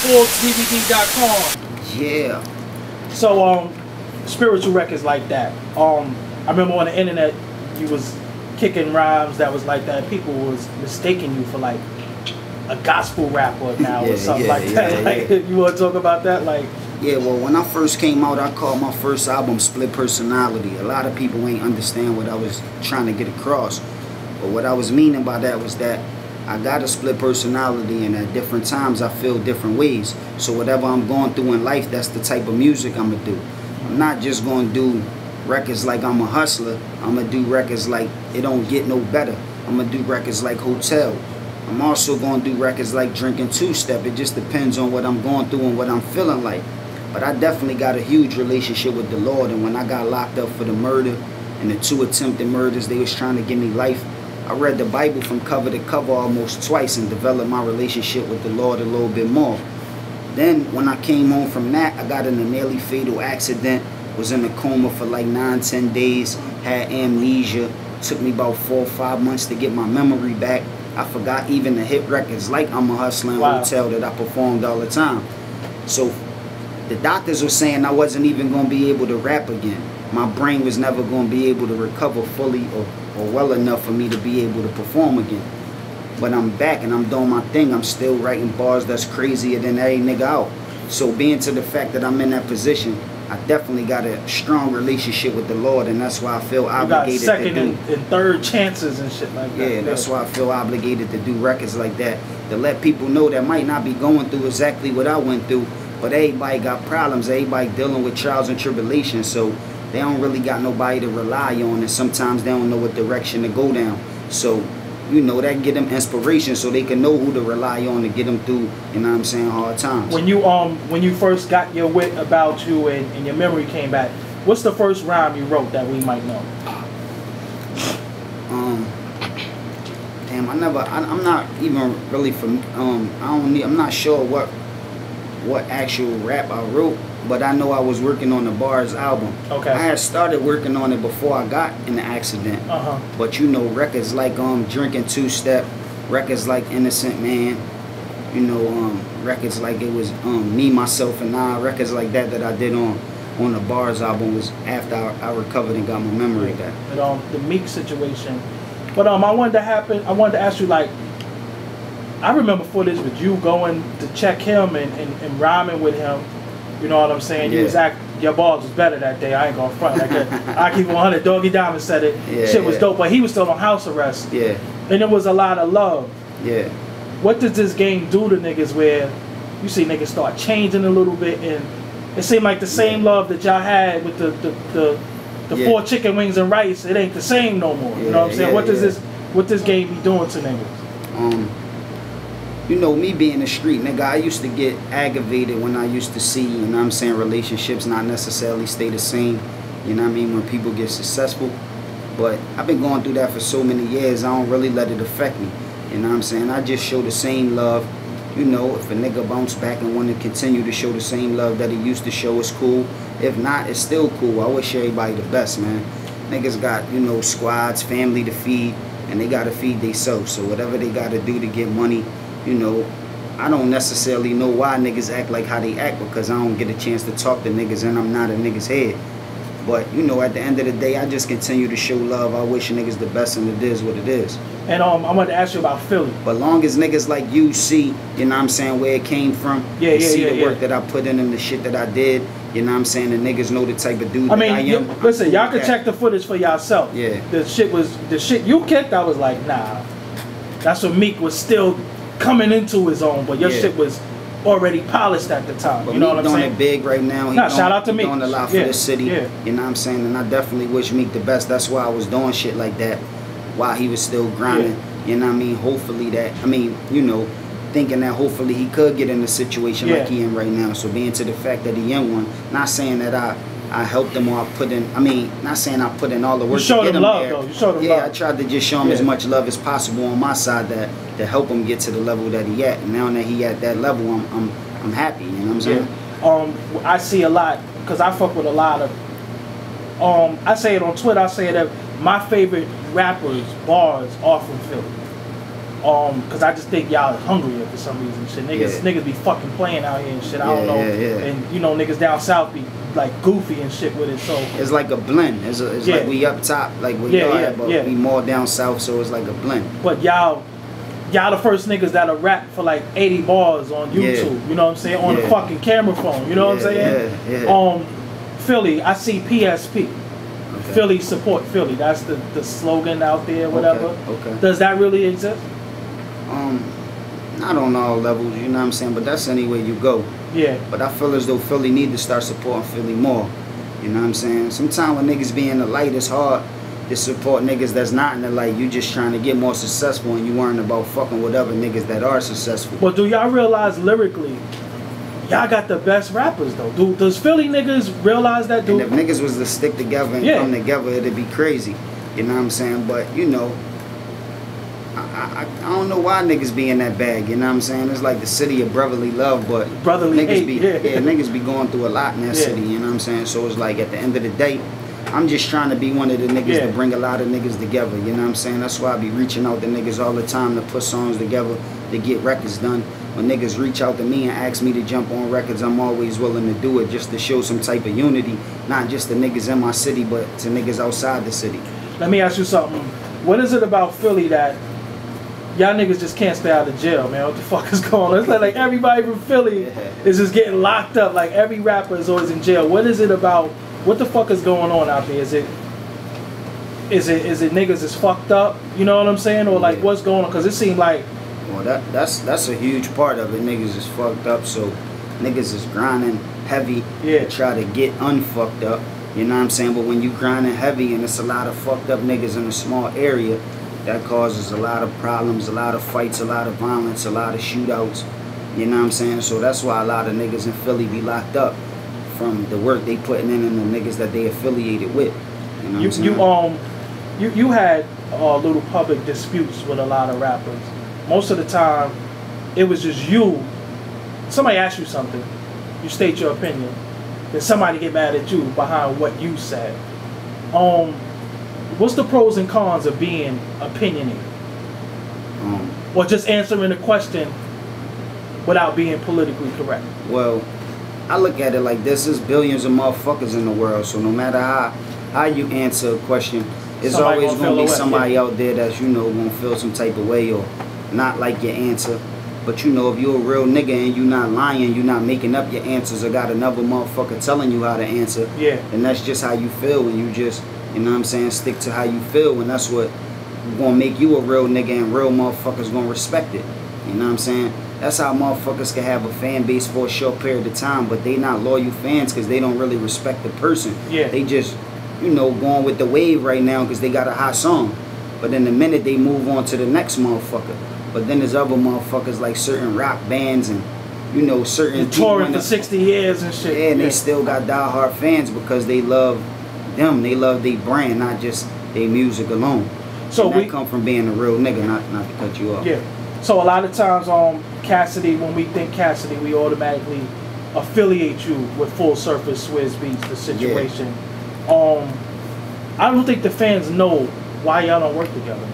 FullDVD.com. Yeah. So spiritual records like that. I remember on the internet you was kicking rhymes that was like that. People was mistaking you for like a gospel rapper now or something like that. Like, you want to talk about that? Like, yeah, well, when I first came out, I called my first album Split Personality. A lot of people ain't understand what I was trying to get across. But what I was meaning by that was that I got a split personality, and at different times I feel different ways. So whatever I'm going through in life, that's the type of music I'm going to do. I'm not just going to do records like I'm a hustler. I'm going to do records like it don't get no better. I'm going to do records like Hotel. I'm also going to do records like Drinking Two-Step. It just depends on what I'm going through and what I'm feeling like. But I definitely got a huge relationship with the Lord. And when I got locked up for the murder and the 2 attempted murders, they was trying to give me life. I read the Bible from cover to cover almost twice and developed my relationship with the Lord a little bit more. Then when I came home from that, I got in a nearly fatal accident. Was in a coma for like 9-10 days. Had amnesia. Took me about 4 or 5 months to get my memory back. I forgot even the hit records like I'm a Hustler and Hotel that I performed all the time. So the doctors were saying I wasn't even going to be able to rap again. My brain was never going to be able to recover fully or well enough for me to be able to perform again. But I'm back and I'm doing my thing. I'm still writing bars that's crazier than every nigga out. So being to the fact that I'm in that position, I definitely got a strong relationship with the Lord, and that's why I feel obligated to do. You got second and third chances and shit like that. Yeah, that's why I feel obligated to do records like that, to let people know that might not be going through exactly what I went through, but everybody got problems, everybody dealing with trials and tribulations, so they don't really got nobody to rely on, and sometimes they don't know what direction to go down. So, you know, that get them inspiration so they can know who to rely on to get them through, you know what I'm saying, hard times. When you first got your wit about you and your memory came back, what's the first rhyme you wrote that we might know? Damn, I'm not even really I'm not sure what actual rap I wrote, but I know I was working on the Bars album. Okay. I had started working on it before I got in the accident. But you know, records like Drinking Two-Step, records like Innocent Man, you know, records like it was Me, Myself, and I, records like that I did on the Bars album was after I recovered and got my memory back. But the Meek situation. But I wanted to ask you, like, I remember footage with you going to check him and rhyming with him. You know what I'm saying? Yeah. You was your bars was better that day. I ain't gonna front. I keep 100. Doggie Diamond said it. Yeah, shit was dope, but he was still on house arrest. Yeah. And there was a lot of love. Yeah. What does this game do to niggas where you see niggas start changing a little bit, and it seemed like the same love that y'all had with the 4 chicken wings and rice, it ain't the same no more. You know what I'm saying? What this game be doing to niggas? You know, me being a street nigga, I used to get aggravated when I used to see, you know what I'm saying, relationships not necessarily stay the same, you know what I mean, when people get successful. But I've been going through that for so many years, I don't really let it affect me, you know what I'm saying. I just show the same love. You know, if a nigga bounce back and want to continue to show the same love that he used to show, it's cool. If not, it's still cool. I wish everybody the best, man. Niggas got, you know, squads, family to feed, and they got to feed themselves. So whatever they got to do to get money, you know, I don't necessarily know why niggas act like how they act, because I don't get a chance to talk to niggas and I'm not a nigga's head. But, you know, at the end of the day, I just continue to show love. I wish niggas the best, and it is what it is. And I wanted to ask you about Philly. But long as niggas like you see, you know what I'm saying, where it came from, see the work that I put in and the shit that I did, you know what I'm saying, the niggas know the type of dude that I am. Listen, y'all can check the footage for yourself. Yeah. The shit you kicked, I was like, nah. That's when Meek was still coming into his own, but your shit was already polished at the time. But you know what I'm saying? Meek doing it big right now. Shout out to Meek. He's doing a lot for the city. Yeah. You know what I'm saying? And I definitely wish Meek the best. That's why I was doing shit like that while he was still grinding. Yeah. You know what I mean? Hopefully that, I mean, you know, thinking that hopefully he could get in a situation like he in right now. So being to the fact that he in one, not saying that I helped him or I put in, I mean, not saying I put in all the work to get him there. Though. You showed him love. I tried to just show him as much love as possible on my side that to help him get to the level that he at. And now that he at that level, I'm happy, you know what I'm saying? I see a lot, because I fuck with a lot of, I say it on Twitter, I say that my favorite rappers, bars, are from Philly. Cause I just think y'all are hungrier for some reason. Shit, niggas be fucking playing out here and shit. I don't know. And you know, niggas down south be like goofy and shit with it. So it's like a blend. It's like we up top, like we are, but we more down south. So it's like a blend. But y'all the first niggas that'll rap for like 80 bars on YouTube. You know what I'm saying? On the fucking camera phone. You know what I'm saying? Philly, I see PSP. Okay. Philly support Philly. That's the slogan out there, whatever. Okay. Does that really exist? Not on all levels, you know what I'm saying, but that's any way you go. Yeah. But I feel as though Philly need to start supporting Philly more. You know what I'm saying? Sometimes when niggas be in the light, it's hard to support niggas that's not in the light. You just trying to get more successful and you worrying about fucking with other niggas that are successful. But do y'all realize lyrically, y'all got the best rappers though? Does Philly niggas realize that? And if niggas was to stick together and come together, it'd be crazy. You know what I'm saying? But you know, I don't know why niggas be in that bag. You know what I'm saying? It's like the city of brotherly love, but brotherly niggas hate. Niggas be going through a lot in that city. You know what I'm saying? So it's like at the end of the day, I'm just trying to be one of the niggas to bring a lot of niggas together. You know what I'm saying? That's why I be reaching out to niggas all the time to put songs together, to get records done. When niggas reach out to me and ask me to jump on records, I'm always willing to do it just to show some type of unity, not just the niggas in my city, but to niggas outside the city. Let me ask you something. What is it about Philly that y'all niggas just can't stay out of jail, man? What the fuck is going on? It's like everybody from Philly is just getting locked up. Like every rapper is always in jail. What is it about? What the fuck is going on out there? Is it niggas is fucked up? You know what I'm saying? Or like what's going on? Because it seemed like, well, that's a huge part of it. Niggas is fucked up, so niggas is grinding heavy to try to get unfucked up. You know what I'm saying? But when you grinding heavy and it's a lot of fucked up niggas in a small area, that causes a lot of problems, a lot of fights, a lot of violence, a lot of shootouts. You know what I'm saying? So that's why a lot of niggas in Philly be locked up from the work they putting in and the niggas that they affiliated with. You know what I'm saying? You had little public disputes with a lot of rappers. Most of the time, it was just you. Somebody asked you something, you state your opinion, then somebody get mad at you behind what you said. What's the pros and cons of being opinionated? Or just answering a question without being politically correct? Well, I look at it like this: there's billions of motherfuckers in the world, so no matter how you answer a question, it's always gonna be somebody out there that's, you know, gonna feel some type of way or not like your answer. But you know, if you're a real nigga and you're not lying, you're not making up your answers or got another motherfucker telling you how to answer, then that's just how you feel, and you just, you know what I'm saying, stick to how you feel, and that's what gonna make you a real nigga, and real motherfuckers gonna respect it. You know what I'm saying? That's how motherfuckers can have a fan base for a short period of time, but they not loyal fans because they don't really respect the person. They just, you know, going with the wave right now because they got a hot song. But in the minute they move on to the next motherfucker. But then there's other motherfuckers like certain rock bands and, you know, certain touring for 60 years and shit. Yeah, and they still got diehard fans because they love them. They love their brand, not just their music alone. So that come from being a real nigga, not to cut you off. Yeah. So a lot of times Cassidy, when we think Cassidy, we automatically affiliate you with Full Surface, Swizz Beatz, the situation. I don't think the fans know why y'all don't work together, man.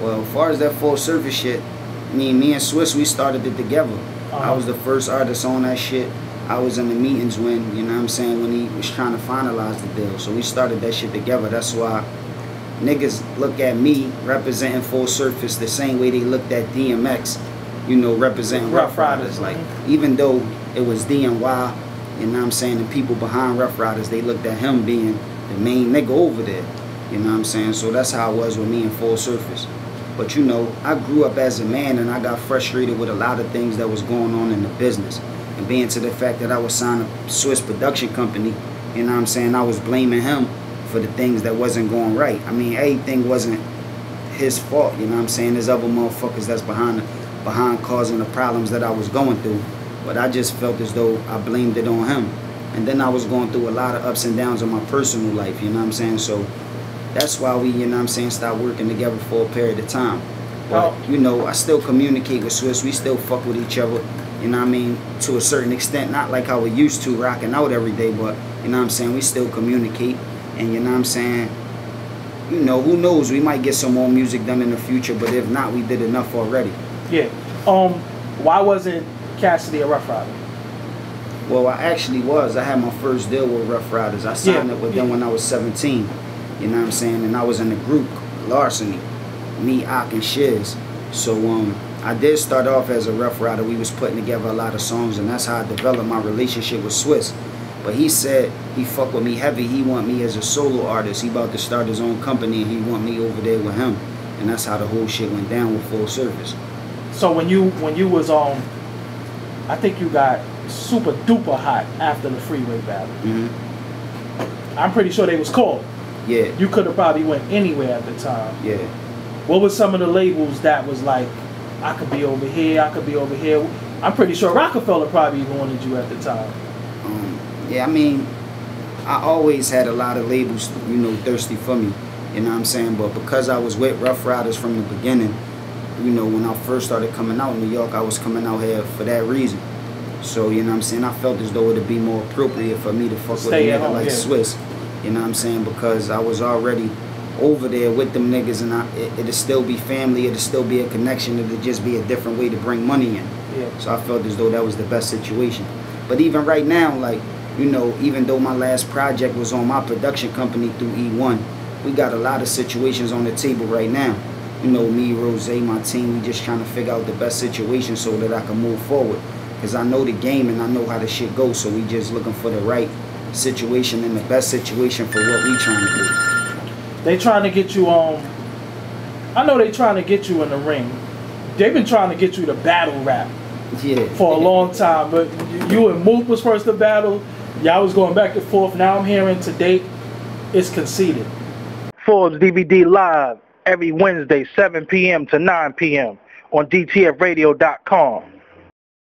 Well, as far as that Full Surface shit, me and Swizz, we started it together. I was the first artist on that shit. I was in the meetings when, you know what I'm saying, when he was trying to finalize the deal. So we started that shit together. That's why niggas look at me representing Full Surface the same way they looked at DMX, you know, representing Rough Riders. Like, even though it was DNY, you know what I'm saying, the people behind Rough Riders, they looked at him being the main nigga over there. You know what I'm saying? So that's how it was with me and Full Surface. But you know, I grew up as a man and I got frustrated with a lot of things that was going on in the business. And being to the fact that I was signed a Swizz production company, you know what I'm saying, I was blaming him for the things that wasn't going right. I mean, everything wasn't his fault, you know what I'm saying? There's other motherfuckers that's behind causing the problems that I was going through. But I just felt as though I blamed it on him. And then I was going through a lot of ups and downs in my personal life, you know what I'm saying? So that's why we, you know what I'm saying, stopped working together for a period of time. But, you know, I still communicate with Swizz. We still fuck with each other, you know what I mean, to a certain extent. Not like how we used to, rocking out every day, but, you know what I'm saying, we still communicate. And, you know what I'm saying, you know, who knows? We might get some more music done in the future, but if not, we did enough already. Yeah. Why wasn't Cassidy a Rough Rider? Well, I actually was. I had my first deal with Rough Riders. I signed up with them when I was 17. You know what I'm saying? And I was in the group, Larceny, me, Ock, and Shiz. So I did start off as a Rough Rider. We was putting together a lot of songs, and that's how I developed my relationship with Swizz. But he said he fuck with me heavy. He want me as a solo artist. He about to start his own company, and he want me over there with him. And that's how the whole shit went down with Full Service. So when you was I think you got super duper hot after the Freeway battle. I'm pretty sure they was called. Yeah. You could have probably went anywhere at the time. Yeah. What was some of the labels that was like, I could be over here, I could be over here? I'm pretty sure Rockefeller probably wanted you at the time. Yeah, I mean, I always had a lot of labels, you know, thirsty for me. You know what I'm saying? But because I was with Rough Riders from the beginning, you know, when I first started coming out in New York, I was coming out here for that reason. So, you know what I'm saying? I felt as though it would be more appropriate for me to fuck with a nigga like Swizz. You know what I'm saying? Because I was already over there with them niggas, and it'll still be family, it'll still be a connection, it'll just be a different way to bring money in. Yeah. So I felt as though that was the best situation. But even right now, like, you know, even though my last project was on my production company through E1, we got a lot of situations on the table right now. You know, me, Rose, my team, we just trying to figure out the best situation so that I can move forward. Because I know the game and I know how the shit goes, so we just looking for the right situation and the best situation for what we trying to do. They trying to get you I know they trying to get you in the ring. They've been trying to get you to battle rap for a long time, but you and Mook was first to battle. Y'all was going back and forth. Now I'm hearing to date it's conceded. Forbes DVD live every Wednesday, 7 p.m. to 9 p.m. on DTFradio.com.